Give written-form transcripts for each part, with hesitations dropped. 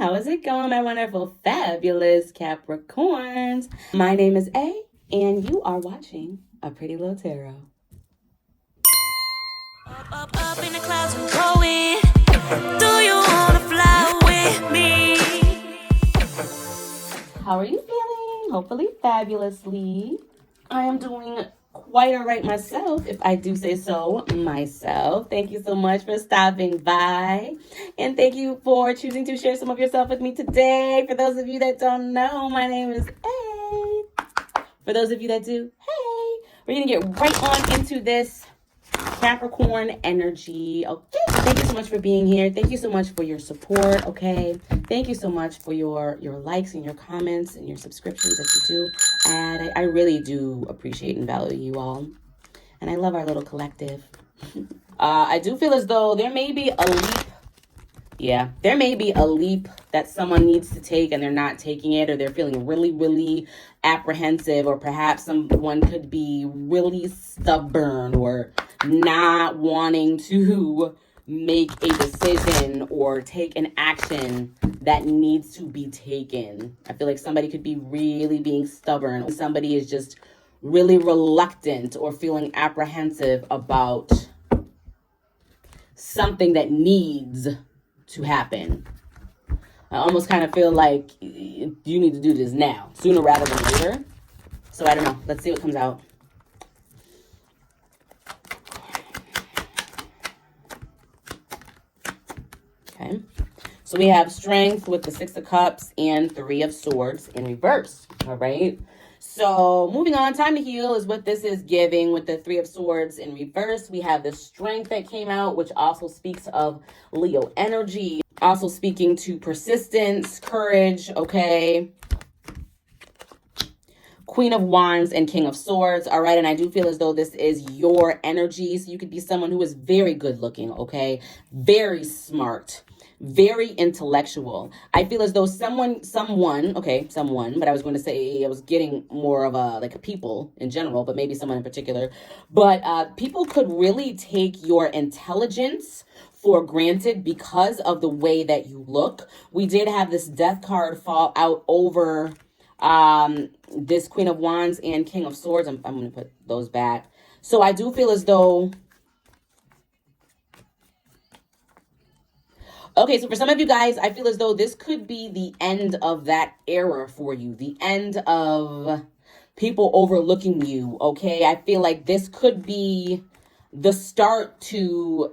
How is it going, my wonderful, fabulous Capricorns? My name is A, and you are watching A Pretty Lil Tarot. Up in the clouds and going. Do you wanna fly with me? How are you feeling? Hopefully fabulously. I am doing quite all right myself, if I do say so myself. Thank you so much for stopping by. And thank you for choosing to share some of yourself with me today. For those of you that don't know, my name is A. For those of you that do, hey, we're going to get right on into this Capricorn energy. Okay, thank you so much for being here. Thank you so much for your support. Okay, thank you so much for your likes and your comments and your subscriptions that you do. And I really do appreciate and value you all. And I love our little collective. I do feel as though there may be a leap. Yeah, there may be a leap that someone needs to take and they're not taking it, or they're feeling really, really apprehensive, or perhaps someone could be really stubborn or not wanting to make a decision or take an action that needs to be taken. I feel like somebody could be really being stubborn. Somebody is just really reluctant or feeling apprehensive about something that needs to happen. I almost kind of feel like you need to do this now, sooner rather than later. So I don't know. Let's see what comes out. Okay. So we have Strength with the Six of Cups and Three of Swords in reverse. All right. So moving on, Time to Heal is what this is giving with the Three of Swords in reverse. We have the Strength that came out, which also speaks of Leo energy. Also speaking to persistence, courage, okay. Queen of Wands and King of Swords, all right? And I do feel as though this is your energy. So you could be someone who is very good looking, okay? Very smart, very intellectual. I feel as though someone, but I was going to say, I was getting more of a people in general, but maybe someone in particular. But people could really take your intelligence for granted because of the way that you look. We did have this Death card fall out over this Queen of Wands and King of Swords. I'm going to put those back. So I do feel as though, okay, so for some of you guys, I feel as though this could be the end of that era for you. The end of people overlooking you, okay? I feel like this could be the start to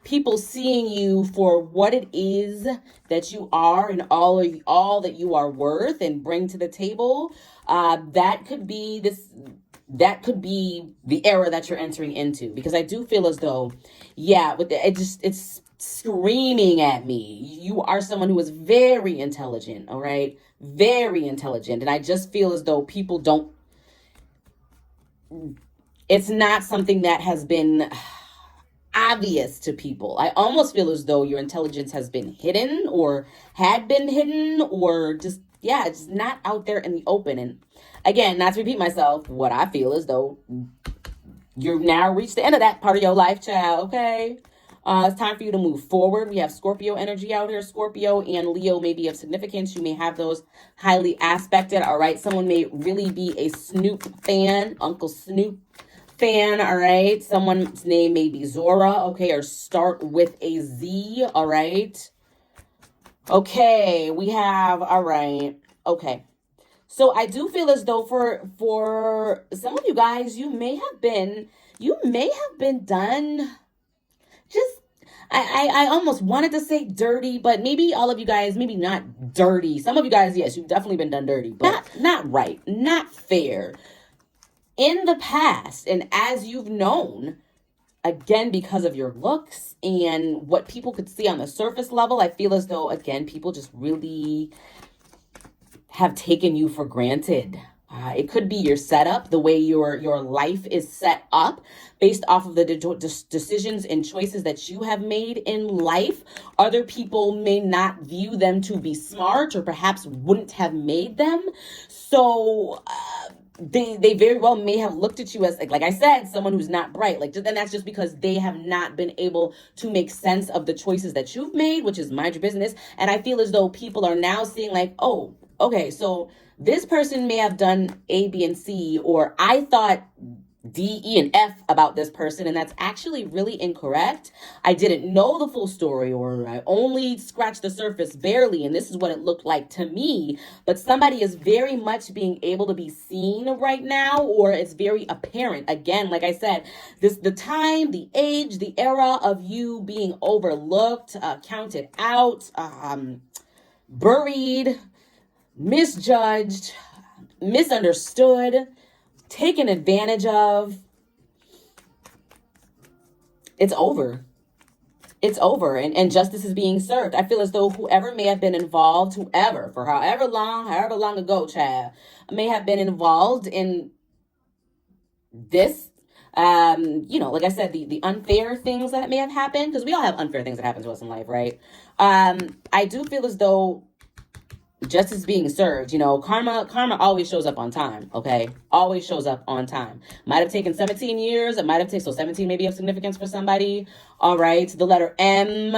people seeing you for what it is that you are and all that you are worth and bring to the table. That could be the era that you're entering into, because I do feel as though, yeah, it's screaming at me. You are someone who is very intelligent, all right? Very intelligent. And I just feel as though people don't, it's not something that has been obvious to people. I almost feel as though your intelligence has been hidden or had been hidden, or just, yeah, it's not out there in the open. And again, not to repeat myself, what I feel is though you've now reached the end of that part of your life, child, okay? It's time for you to move forward. We have Scorpio energy out here. Scorpio and Leo may be of significance. You may have those highly aspected, all right? Someone may really be a Snoop fan, Uncle Snoop fan, all right? Someone's name may be Zora, okay, or start with a Z, all right? Okay, we have, all right, okay. So I do feel as though for some of you guys, you may have been done just, I almost wanted to say dirty, but maybe all of you guys, maybe not dirty. Some of you guys, yes, you've definitely been done dirty, but not right, not fair. In the past, and as you've known, again, because of your looks and what people could see on the surface level, I feel as though, again, people just really have taken you for granted. It could be your setup, the way your life is set up based off of the decisions and choices that you have made in life. Other people may not view them to be smart, or perhaps wouldn't have made them. So they very well may have looked at you as like I said, someone who's not bright. Like, and that's just because they have not been able to make sense of the choices that you've made, which is mind your business. And I feel as though people are now seeing like, oh, okay, so this person may have done A, B, and C, or I thought D, E, and F about this person, and that's actually really incorrect. I didn't know the full story, or I only scratched the surface barely, and this is what it looked like to me. But somebody is very much being able to be seen right now, or it's very apparent. Again, like I said, the time, the age, the era of you being overlooked, counted out, buried, misjudged, misunderstood, taken advantage of. It's over. It's over, and justice is being served. I feel as though whoever may have been involved, whoever, for however long ago, child, may have been involved in this, like I said, the unfair things that may have happened, because we all have unfair things that happen to us in life, right? I do feel as though justice being served. Karma always shows up on time. Okay, always shows up on time. Might have taken 17 years. It might have taken, so 17 may be of significance for somebody. All right, the letter M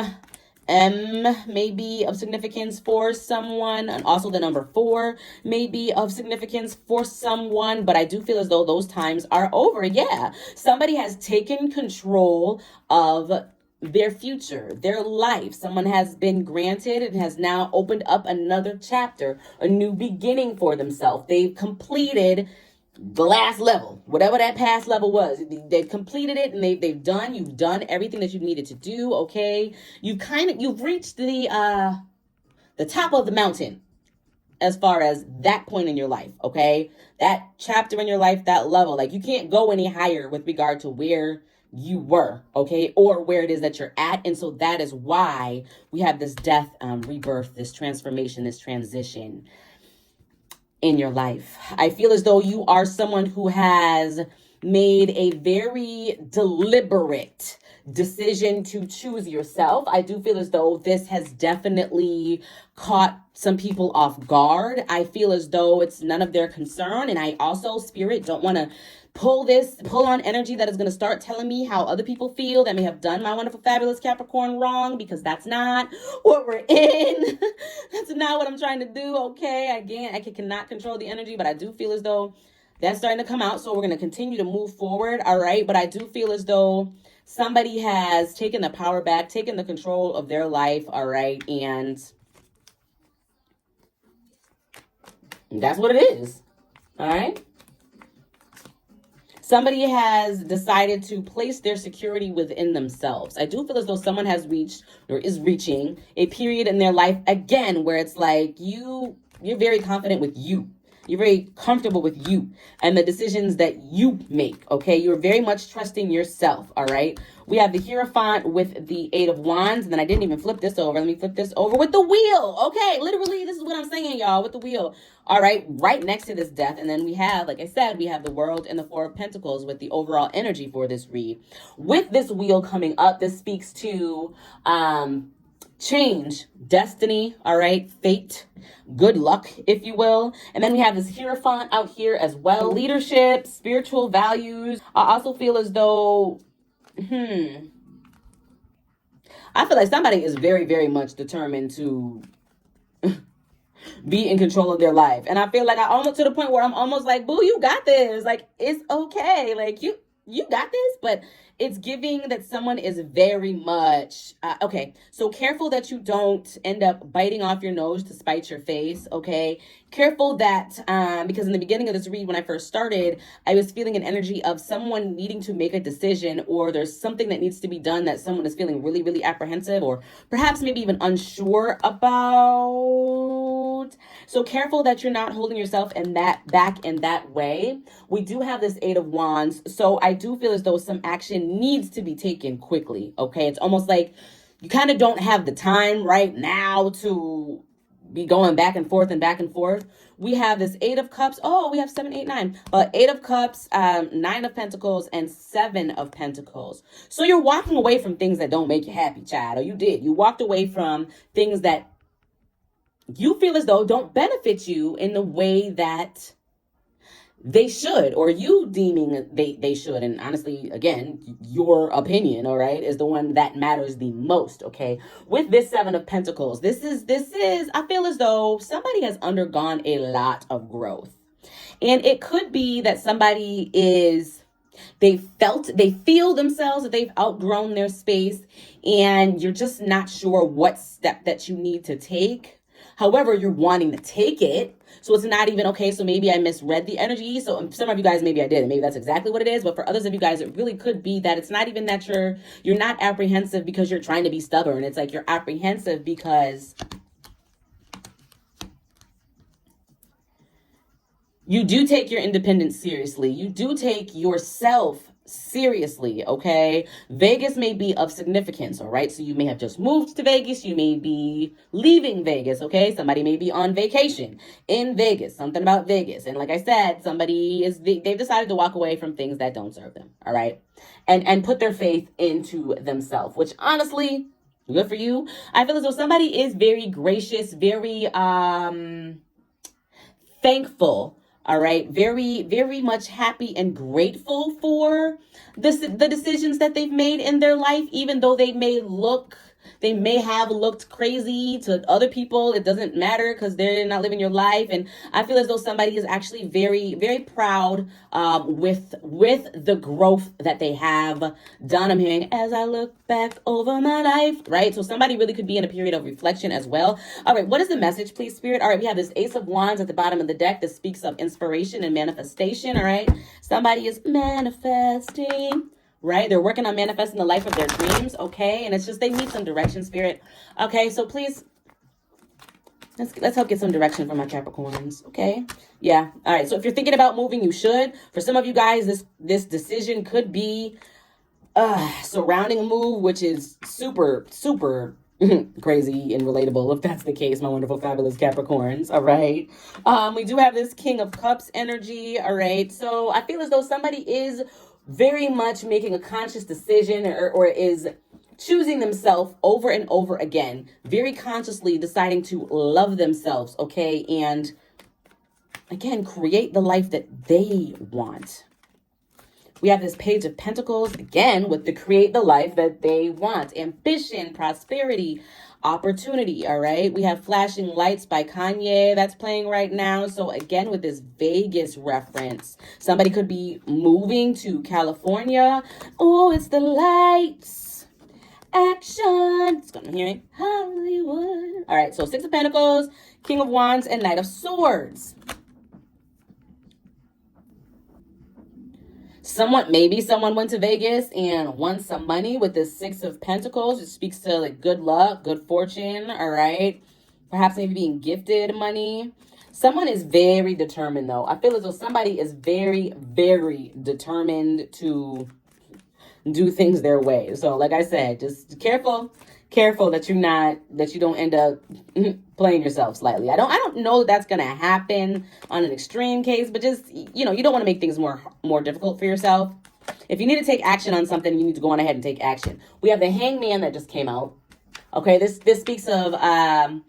may be of significance for someone, and also the number 4 may be of significance for someone. But I do feel as though those times are over. Yeah, somebody has taken control of their future, their life. Someone has been granted and has now opened up another chapter, a new beginning for themselves. They've completed the last level, whatever that past level was. They've completed it, and you've done everything that you needed to do. Okay, you've reached the top of the mountain as far as that point in your life. Okay, that chapter in your life, that level, like you can't go any higher with regard to where you were, okay, or where it is that you're at. And so that is why we have this death, rebirth, this transformation, this transition in your life. I feel as though you are someone who has made a very deliberate decision to choose yourself. I do feel as though this has definitely caught some people off guard. I feel as though it's none of their concern. And I also, Spirit, don't want to pull on energy that is going to start telling me how other people feel that may have done my wonderful, fabulous Capricorn wrong, because that's not what we're in. That's not what I'm trying to do. Okay. Again, I cannot control the energy, but I do feel as though that's starting to come out. So we're going to continue to move forward. All right. But I do feel as though somebody has taken the power back, taken the control of their life. All right. And that's what it is. All right. Somebody has decided to place their security within themselves. I do feel as though someone has reached or is reaching a period in their life again where it's like you're very confident with you. You're very comfortable with you and the decisions that you make, okay? You're very much trusting yourself, all right? We have the Hierophant with the 8 of Wands, and then I didn't even flip this over. Let me flip this over with the wheel, okay? Literally, this is what I'm saying, y'all, with the wheel. All right, right next to this death. And then we have, like I said, we have the World and the 4 of Pentacles with the overall energy for this read. With this wheel coming up, this speaks to change, destiny, all right, fate, good luck, if you will. And then we have this Hierophant out here as well. Leadership, spiritual values. I also feel as though, I feel like somebody is very, very much determined to be in control of their life. And I feel like I almost to the point where I'm almost like, boo, you got this. Like, it's okay. Like, you got this. But it's giving that someone is very much, okay, so careful that you don't end up biting off your nose to spite your face, okay? Careful that, because in the beginning of this read, when I first started, I was feeling an energy of someone needing to make a decision, or there's something that needs to be done that someone is feeling really, really apprehensive, or perhaps maybe even unsure about. So careful that you're not holding yourself back in that way. We do have this 8 of Wands, so I do feel as though some action needs to be taken quickly, okay? It's almost like you kind of don't have the time right now to be going back and forth and back and forth. We have this 8 of Cups. Oh, we have 7, 8, 9. 8 of Cups, 9 of Pentacles, and 7 of Pentacles. So you're walking away from things that don't make you happy, child. Or you did. You walked away from things that you feel as though don't benefit you in the way that they should, or you deeming they should. And honestly, again, your opinion, all right, is the one that matters the most, okay? With this Seven of Pentacles, this is, I feel as though somebody has undergone a lot of growth. And it could be that somebody is, they feel themselves that they've outgrown their space, and you're just not sure what step that you need to take. However, you're wanting to take it. So it's not even, okay, so maybe I misread the energy. So some of you guys, maybe I did, and maybe that's exactly what it is. But for others of you guys, it really could be that it's not even that you're not apprehensive because you're trying to be stubborn. It's like you're apprehensive because you do take your independence seriously. You do take yourself seriously, okay? Vegas may be of significance, all right? So you may have just moved to Vegas. You may be leaving Vegas, okay? Somebody may be on vacation in Vegas, something about Vegas. And like I said, they've decided to walk away from things that don't serve them, all right? And put their faith into themselves, which honestly, good for you. I feel as though somebody is very gracious, very thankful, all right, very, very much happy and grateful for the decisions that they've made in their life, even though they may have looked crazy to other people. It doesn't matter because they're not living your life. And I feel as though somebody is actually very, very proud with the growth that they have done. I'm hearing, as I look back over my life, right? So somebody really could be in a period of reflection as well. All right, what is the message, please, Spirit? All right, we have this Ace of Wands at the bottom of the deck that speaks of inspiration and manifestation, all right? Somebody is manifesting, right? They're working on manifesting the life of their dreams, okay? And it's just they need some direction, Spirit. Okay, so please, let's help get some direction from my Capricorns, okay? Yeah, all right. So if you're thinking about moving, you should. For some of you guys, this decision could be surrounding a move, which is super, super crazy and relatable if that's the case, my wonderful, fabulous Capricorns, all right? We do have this King of Cups energy, all right? So I feel as though somebody is very much making a conscious decision or is choosing themselves over and over again, very consciously deciding to love themselves, okay? And again, create the life that they want. We have this Page of Pentacles, again, with the create the life that they want. Ambition, prosperity, opportunity, all right? We have Flashing Lights by Kanye that's playing right now. So again, with this Vegas reference, somebody could be moving to California. Oh, it's the lights. Action. It's gonna hear it. Hollywood. All right, so Six of Pentacles, King of Wands, and Knight of Swords. Maybe someone went to Vegas and won some money with this Six of Pentacles. It speaks to like good luck, good fortune, all right? Perhaps maybe being gifted money. Someone is very determined, though. I feel as though somebody is very, very determined to do things their way. So like I said, just careful that you don't end up playing yourself slightly. I don't know that's going to happen on an extreme case, but just, you don't want to make things more difficult for yourself. If you need to take action on something, you need to go on ahead and take action. We have the Hangman that just came out. Okay, this speaks of a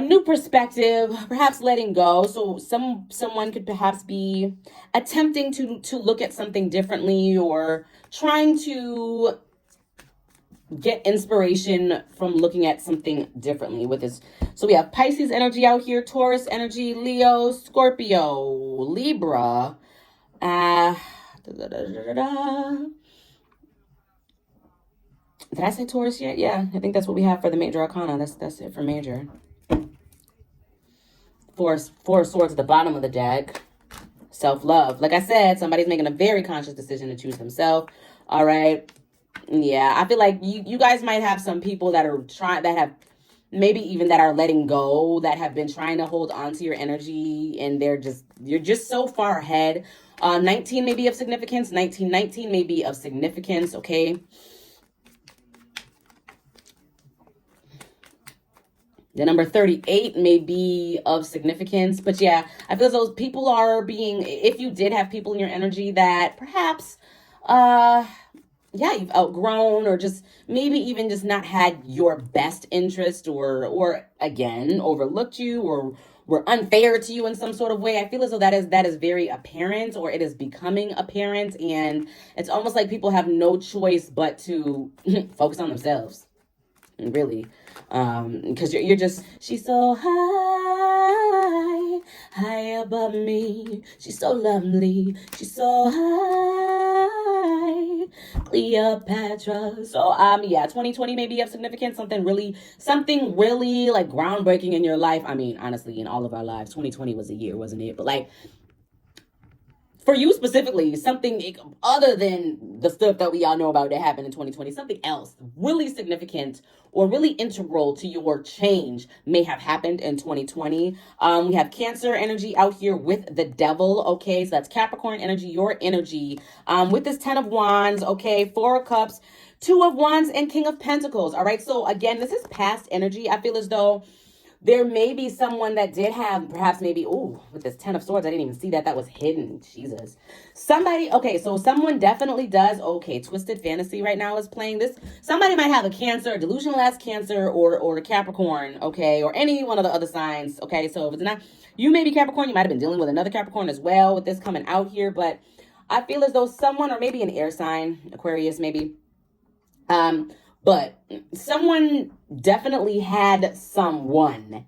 new perspective, perhaps letting go. So someone could perhaps be attempting to look at something differently or trying to get inspiration from looking at something differently with this. So we have Pisces energy out here, Taurus energy, Leo, Scorpio, Libra. Did I say Taurus yet? Yeah, I think that's what we have for the major arcana. That's it for major. Four of Swords at the bottom of the deck. Self-love. Like I said, somebody's making a very conscious decision to choose themselves. All right. Yeah, I feel like you guys might have some people that are maybe even that are letting go, that have been trying to hold on to your energy, and you're just so far ahead. 19 may be of significance. 1919 may be of significance, okay? The number 38 may be of significance. But yeah, I feel as those people are if you did have people in your energy that perhaps, you've outgrown, or just maybe even just not had your best interest, or again, overlooked you, or were unfair to you in some sort of way. I feel as though that is very apparent, or it is becoming apparent, and it's almost like people have no choice but to focus on themselves. Really, because you're just, she's so high, high above me, she's so lovely, she's so high, Cleopatra. So yeah, 2020 may be of significance, something really like groundbreaking in your life. I mean, honestly, in all of our lives, 2020 was a year, wasn't it? But like, for you specifically, something other than the stuff that we all know about that happened in 2020, something else really significant or really integral to your change may have happened in 2020. We have Cancer energy out here with the Devil, okay? So that's Capricorn energy, your energy, with this 10 of Wands, okay? 4 of Cups, 2 of Wands, and King of Pentacles, all right? So again, this is past energy. I feel as though there may be someone that did have perhaps maybe, oh, with this 10 of Swords, I didn't even see that. That was hidden. Jesus. Somebody, okay, so someone definitely does, okay, Twisted Fantasy right now is playing this. Somebody might have a Cancer, a delusional ass Cancer, or a Capricorn, okay, or any one of the other signs, okay? So if it's not, you may be Capricorn, you might have been dealing with another Capricorn as well with this coming out here, but I feel as though someone, or maybe an air sign, Aquarius maybe, but someone definitely had someone,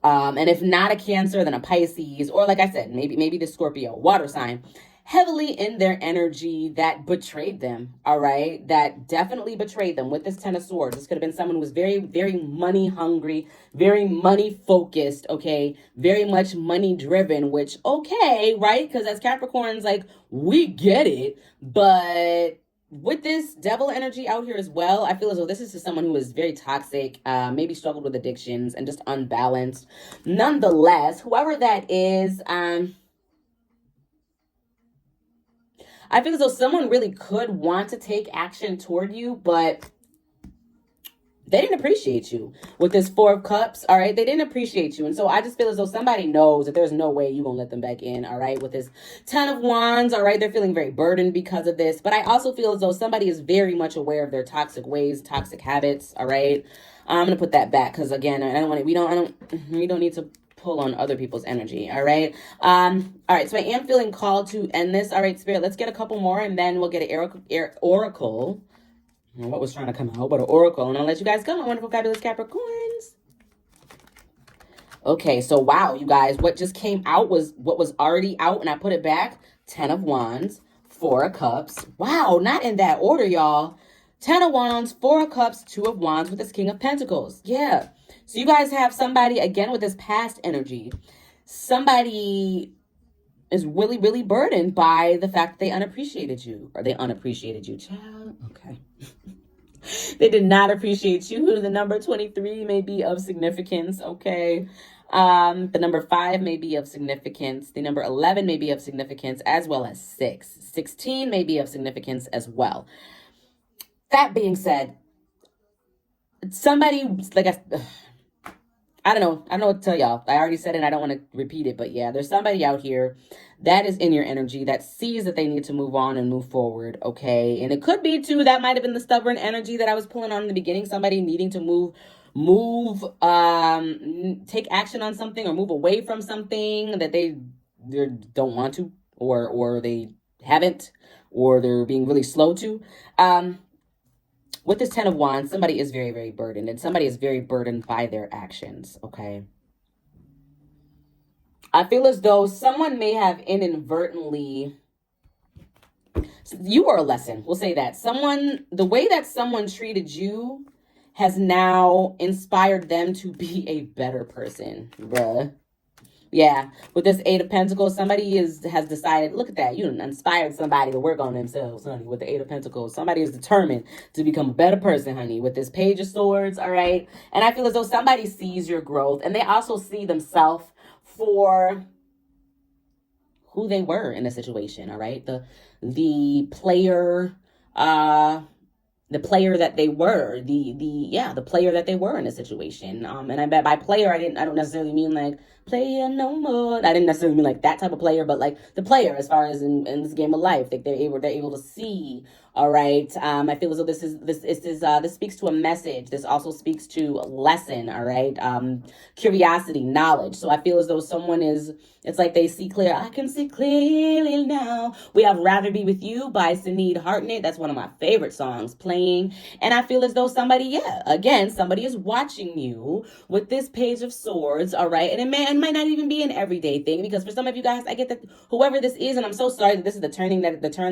and if not a Cancer, then a Pisces, or like I said, maybe the Scorpio, water sign, heavily in their energy that betrayed them, all right? That definitely betrayed them with this 10 of Swords. This could have been someone who was very, very money hungry, very money focused, okay? Very much money driven, which, okay, right? Because as Capricorns, like, we get it, but with this Devil energy out here as well, I feel as though this is just someone who is very toxic, maybe struggled with addictions and just unbalanced. Nonetheless, whoever that is, I feel as though someone really could want to take action toward you, but they didn't appreciate you with this 4 of Cups, all right? They didn't appreciate you. And so I just feel as though somebody knows that there's no way you're going to let them back in, all right? With this 10 of Wands, all right? They're feeling very burdened because of this. But I also feel as though somebody is very much aware of their toxic ways, toxic habits, all right? I'm going to put that back because, again, we don't need to pull on other people's energy, all right? All right, so I am feeling called to end this. All right, Spirit, let's get a couple more, and then we'll get an oracle. What was trying to come out, but an oracle, and I'll let you guys go, my wonderful, fabulous Capricorns. Okay, so wow, you guys, what just came out was what was already out, and I put it back. 10 of Wands, 4 of Cups. Wow, not in that order, y'all. 10 of Wands, 4 of Cups, 2 of Wands with this King of Pentacles. Yeah, so you guys have somebody, again, with this past energy. Somebody is really, really burdened by the fact that they unappreciated you, or they unappreciated you, child. Okay. They did not appreciate you. The number 23 may be of significance, okay? The number 5 may be of significance. The number 11 may be of significance, as well as 6. 16 may be of significance as well. That being said, somebody, like I don't know what to tell y'all. I already said it and I don't want to repeat it, but yeah, there's somebody out here that is in your energy that sees that they need to move on and move forward, okay? And it could be, too, that might have been the stubborn energy that I was pulling on in the beginning, somebody needing to take action on something or move away from something that they don't want to, or they haven't, or they're being really slow to. With this 10 of Wands, somebody is very, very burdened, and somebody is very burdened by their actions, okay? I feel as though someone may have inadvertently, you were a lesson, we'll say that. The way that someone treated you has now inspired them to be a better person, bruh. Yeah, with this 8 of Pentacles, somebody has decided, look at that, you inspired somebody to work on themselves, honey, with the 8 of Pentacles. Somebody is determined to become a better person, honey, with this Page of Swords, all right? And I feel as though somebody sees your growth, and they also see themselves for who they were in the situation, all right? The player, the player that they were, the player that they were in a situation. And by player, I don't necessarily mean like player no more. I didn't necessarily mean like that type of player, but like the player as far as in this game of life, like they're able to see All right. I feel as though this speaks to a message. This also speaks to a lesson. All right. Curiosity, knowledge. So I feel as though someone is, it's like they see clear. I can see clearly now. We have Rather Be With You by Sinead Hartnett. That's one of my favorite songs playing. And I feel as though somebody, yeah, again, somebody is watching you with this Page of Swords. All right. And it might not even be an everyday thing, because for some of you guys, I get that whoever this is, and I'm so sorry that this is the turn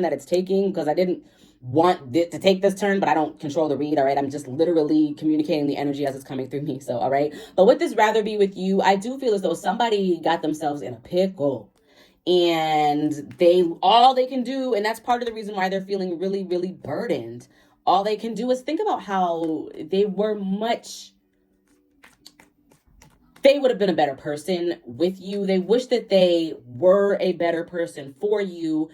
that it's taking, because I didn't want it to take this turn, but I don't control the read. All right. I'm just literally communicating the energy as it's coming through me. So, all right. But with this Rather Be With You, I do feel as though somebody got themselves in a pickle, and all they can do, and that's part of the reason why they're feeling really, really burdened. All they can do is think about how they would have been a better person with you. They wish that they were a better person for you.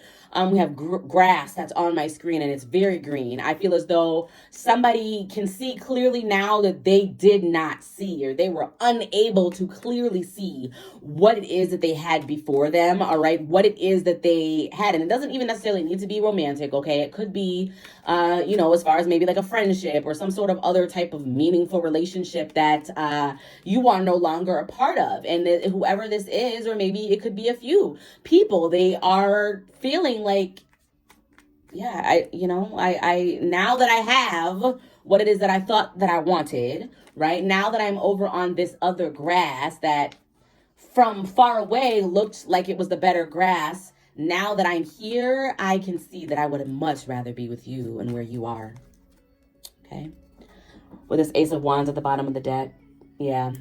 We have grass that's on my screen, and it's very green. I feel as though somebody can see clearly now that they did not see, or they were unable to clearly see what it is that they had before them. All right. What it is that they had. And it doesn't even necessarily need to be romantic. Okay. It could be, as far as maybe like a friendship or some sort of other type of meaningful relationship that you are no longer a part of. And whoever this is, or maybe it could be a few people, they are feeling like, yeah, I now that I have what it is that I thought that I wanted, right? Now that I'm over on this other grass that from far away looked like it was the better grass, now that I'm here, I can see that I would much rather be with you and where you are. Okay. With this Ace of Wands at the bottom of the deck. Yeah.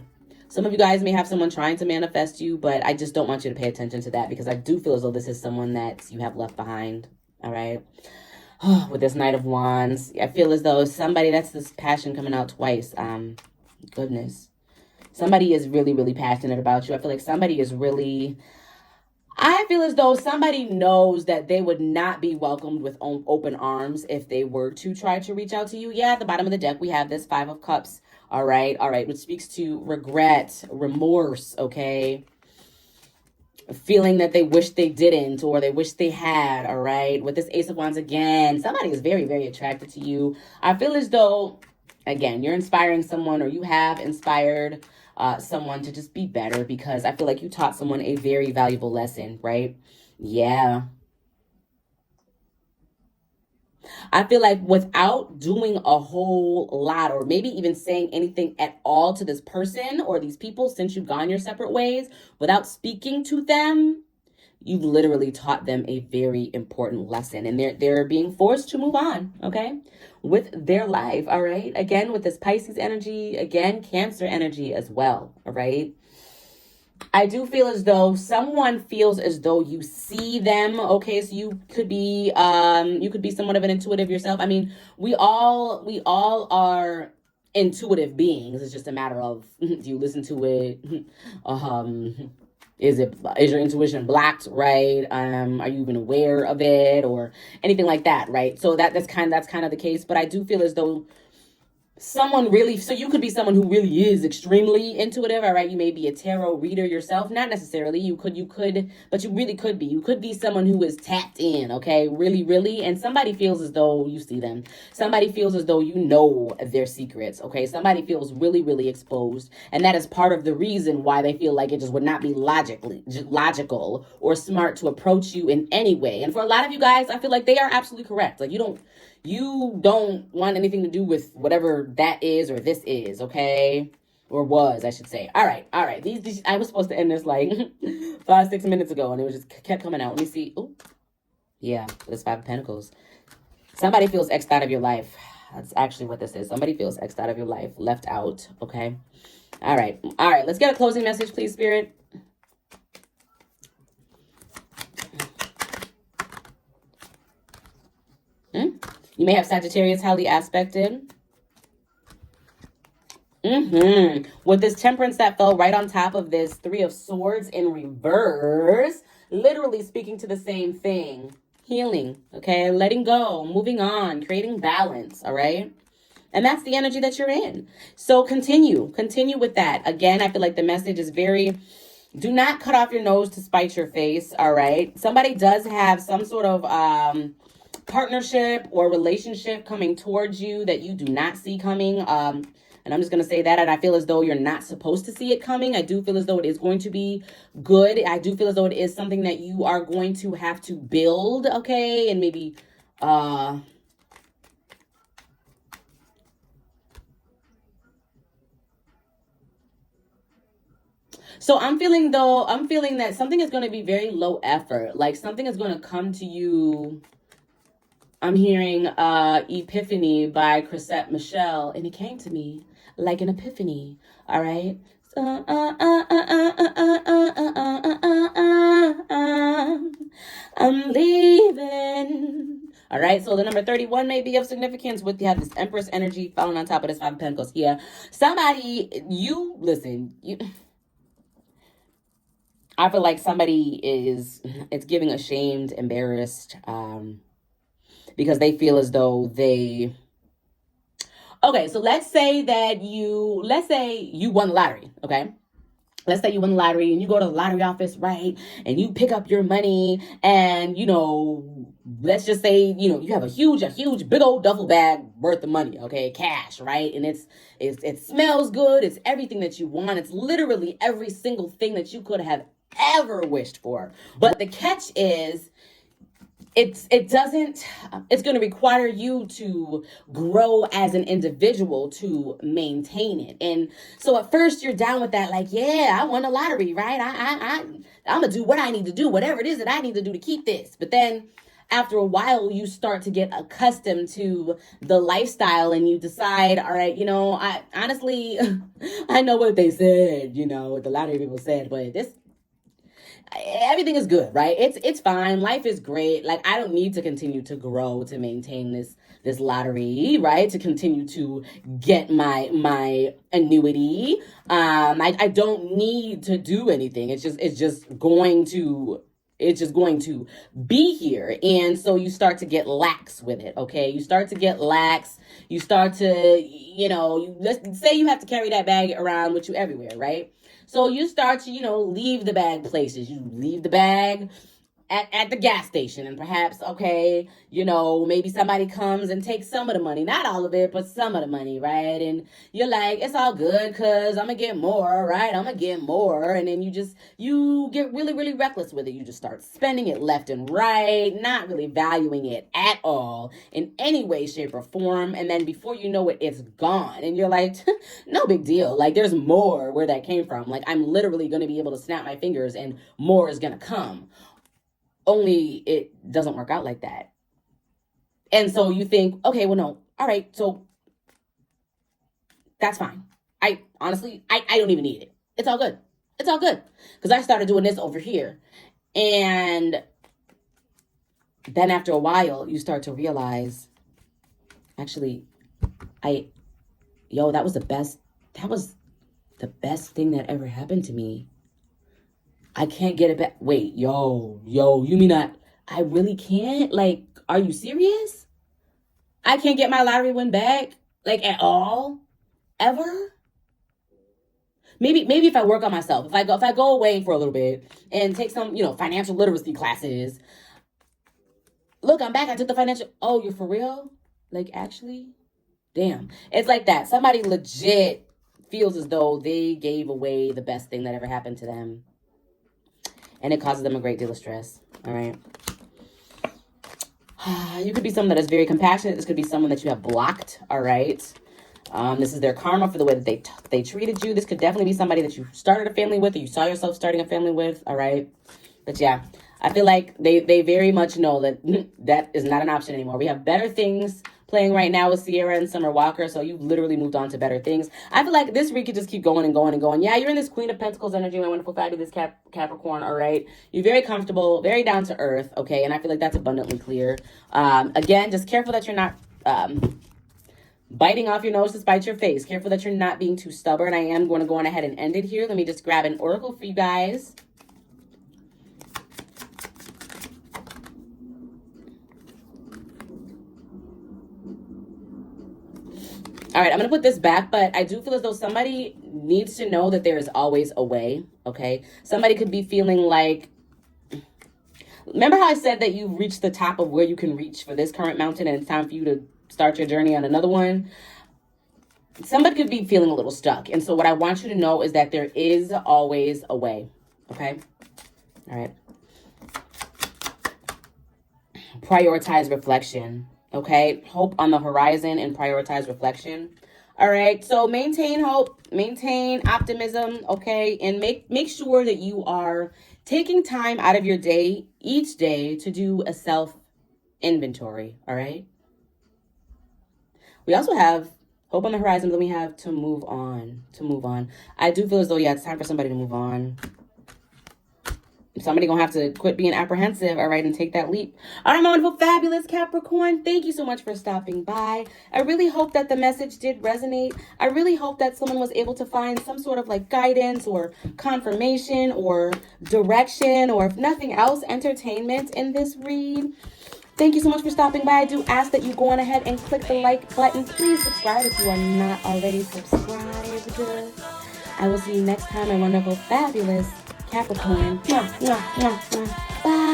Some of you guys may have someone trying to manifest you, but I just don't want you to pay attention to that, because I do feel as though this is someone that you have left behind. All right. With this Knight of Wands, I feel as though somebody, that's this passion coming out twice. Goodness. Somebody is really, really passionate about you. I feel like somebody is really, I feel as though somebody knows that they would not be welcomed with open arms if they were to try to reach out to you. Yeah, at the bottom of the deck, we have this Five of Cups. All right, which speaks to regret, remorse, okay? Feeling that they wish they didn't, or they wish they had, all right? With this Ace of Wands again, somebody is very, very attracted to you. I feel as though, again, you're inspiring someone, or you have inspired someone to just be better, because I feel like you taught someone a very valuable lesson, right? Yeah. I feel like without doing a whole lot, or maybe even saying anything at all to this person or these people since you've gone your separate ways, without speaking to them, you've literally taught them a very important lesson, and they're being forced to move on, okay, with their life. All right. Again, with this Pisces energy, again, Cancer energy as well. All right. I do feel as though someone feels as though you see them. Okay, so you could be somewhat of an intuitive yourself. I mean, we all are intuitive beings. It's just a matter of, do you listen to it? Is your intuition blocked, right? Are you even aware of it, or anything like that, right? So that's kind of the case. But I do feel as though someone really, so you could be someone who really is extremely intuitive. All right, you may be a tarot reader yourself, not necessarily. You could, but you really could be. You could be someone who is tapped in, okay, really, really. And somebody feels as though you see them. Somebody feels as though you know their secrets, okay. Somebody feels really, really exposed, and that is part of the reason why they feel like it just would not be logical or smart to approach you in any way. And for a lot of you guys, I feel like they are absolutely correct. Like, you don't want anything to do with whatever that is or this is, okay? Or was, I should say. All right. These I was supposed to end this like 5-6 minutes ago, and it was just kept coming out. Let me see. Oh, yeah, this Five of Pentacles. Somebody feels X'd out of your life. That's actually what this is. Somebody feels X'd out of your life, left out, okay? All right. Let's get a closing message, please, Spirit. You may have Sagittarius highly aspected. With this Temperance that fell right on top of this Three of Swords in reverse, literally speaking to the same thing. Healing, okay? Letting go, moving on, creating balance, all right? And that's the energy that you're in. So continue with that. Again, I feel like the message is very, do not cut off your nose to spite your face, all right? Somebody does have some sort of partnership or relationship coming towards you that you do not see coming. And I'm just going to say that. And I feel as though you're not supposed to see it coming. I do feel as though it is going to be good. I do feel as though it is something that you are going to have to build, okay? And maybe, so I'm feeling that something is going to be very low effort. Like something is going to come to you. I'm hearing Epiphany by Cashapp Michelle, and it came to me like an epiphany. All right. I'm leaving. All right, so the number 31 may be of significance with you have this Empress energy falling on top of this Five of Pentacles here. Somebody, you, listen, you... I feel like somebody it's giving ashamed, embarrassed, because they feel as though they... Okay, so let's say you won the lottery, okay? Let's say you win the lottery and you go to the lottery office, right? And you pick up your money and, let's just say, you have a huge, big old duffel bag worth of money, okay? Cash, right? And it smells good. It's everything that you want. It's literally every single thing that you could have ever wished for. But the catch is, it's going to require you to grow as an individual to maintain it. And so at first you're down with that, like, yeah, I won a lottery, right? I'm going to do what I need to do, whatever it is that I need to do to keep this. But then after a while, you start to get accustomed to the lifestyle and you decide, all right, I honestly, I know what they said, what the lottery people said, but everything is good, right? It's fine. Life is great. Like, I don't need to continue to grow to maintain this lottery, right? To continue to get my annuity. I don't need to do anything. It's just going to be here. And so you start to get lax with it, okay? You start to get lax. You start to, let's say you have to carry that bag around with you everywhere, right? So you start to, leave the bag places. You leave the bag at the gas station, and perhaps, okay, maybe somebody comes and takes some of the money, not all of it, but some of the money, right? And you're like, it's all good because I'm gonna get more, right? I'm gonna get more. And then you get really, really reckless with it. You just start spending it left and right, not really valuing it at all in any way, shape, or form. And then before you know it, it's gone. And you're like, no big deal. Like, there's more where that came from. Like, I'm literally gonna be able to snap my fingers and more is gonna come. Only it doesn't work out like that. And so you think, okay, well, no. All right, so that's fine. I honestly don't even need it. It's all good. It's all good. Because I started doing this over here. And then after a while, you start to realize, actually, that was the best thing that ever happened to me. I can't get it back. Wait, you mean I really can't? Like, are you serious? I can't get my lottery win back? Like, at all? Ever? Maybe if I work on myself, if I go away for a little bit and take some, financial literacy classes. Look, I'm back. I took the financial. Oh, you're for real? Like, actually? Damn. It's like that. Somebody legit feels as though they gave away the best thing that ever happened to them. And it causes them a great deal of stress. All right. You could be someone that is very compassionate. This could be someone that you have blocked. All right. This is their karma for the way that they treated you. This could definitely be somebody that you started a family with or you saw yourself starting a family with. All right. But yeah, I feel like they very much know that that is not an option anymore. We have better things playing right now with Sierra and Summer Walker. So you literally moved on to better things. I feel like this week could just keep going and going and going. Yeah, you're in this Queen of Pentacles energy, my wonderful, fabulous Capricorn. All right. You're very comfortable, very down to earth. Okay. And I feel like that's abundantly clear. Again, just careful that you're not biting off your nose to spite your face. Careful that you're not being too stubborn. I am going to go on ahead and end it here. Let me just grab an oracle for you guys. All right, I'm going to put this back, but I do feel as though somebody needs to know that there is always a way, okay? Somebody could be feeling like Remember how I said that you've reached the top of where you can reach for this current mountain and it's time for you to start your journey on another one? Somebody could be feeling a little stuck. And so what I want you to know is that there is always a way. Okay? All right. Prioritize reflection. Okay? Hope on the horizon and prioritize reflection. All right? So maintain hope, maintain optimism, okay? And make sure that you are taking time out of your day, each day, to do a self-inventory. All right? We also have hope on the horizon, then we have to move on. I do feel as though, yeah, it's time for somebody to move on. Somebody gonna have to quit being apprehensive, all right, and take that leap. All right, my wonderful, fabulous Capricorn, thank you so much for stopping by. I really hope that the message did resonate. I really hope that someone was able to find some sort of like guidance or confirmation or direction, or if nothing else, entertainment in this read. Thank you so much for stopping by. I do ask that you go on ahead and click the like button. Please subscribe if you are not already subscribed. I will see you next time, my wonderful, fabulous Capricorn. Mwah, mwah, mwah, mwah. Bye.